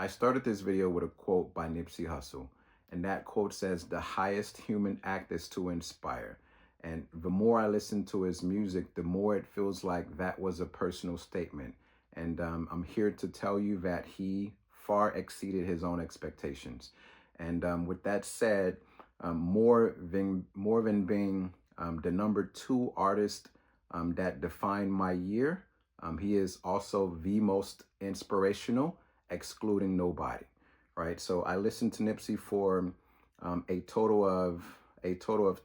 I started this video with a quote by Nipsey Hussle, and that quote says, "The highest human act is to inspire." And the more I listen to his music, the more it feels like that was a personal statement. And I'm here to tell you that he far exceeded his own expectations. And with that said, more than being the number 2 artist that defined my year, he is also the most inspirational, excluding nobody, right? So I listened to Nipsey for a total of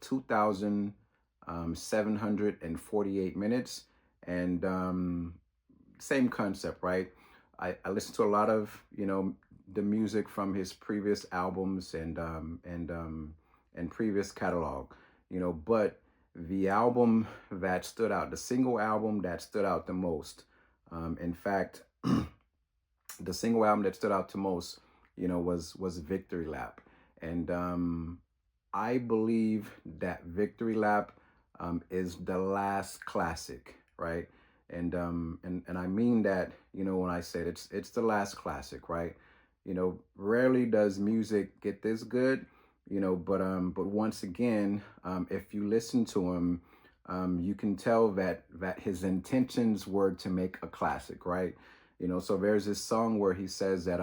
2,748 minutes, and same concept, right? I listened to a lot of the music from his previous albums and previous catalog, but the album that stood out, the single album that stood out the most, in fact, the single album that stood out the most, was Victory Lap. And I believe that Victory Lap is the last classic, right? And I mean that, when I said it's the last classic, right? Rarely does music get this good, but once again, if you listen to him, you can tell that his intentions were to make a classic, right? So there's this song where he says that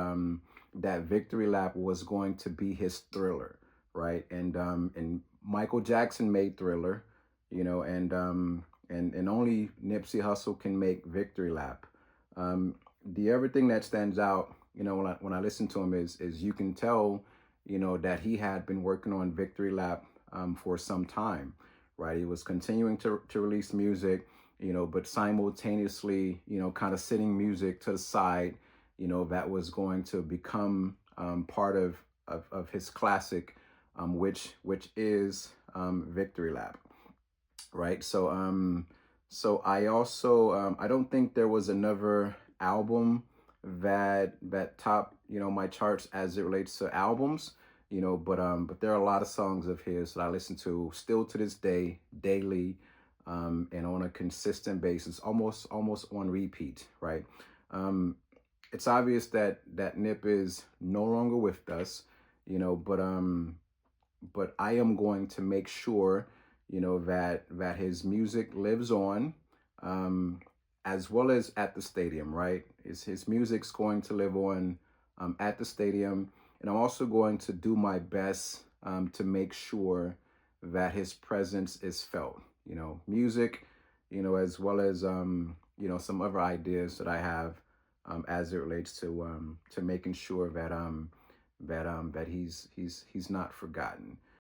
Victory Lap was going to be his Thriller, right? And Michael Jackson made Thriller, and only Nipsey Hussle can make Victory Lap. The other thing that stands out, when I listen to him is you can tell, that he had been working on Victory Lap for some time, right? He was continuing to release music, but simultaneously, kind of sitting music to the side, that was going to become part of his classic, which is Victory Lap, right? So I also I don't think there was another album that topped my charts as it relates to albums, but there are a lot of songs of his that I listen to still to this day, daily, and on a consistent basis, almost on repeat, right? It's obvious that Nip is no longer with us, but I am going to make sure, that his music lives on, as well as at the stadium, right? His music's going to live on at the stadium, and I'm also going to do my best to make sure that his presence is felt. Music, as well as some other ideas that I have as it relates to making sure that he's not forgotten.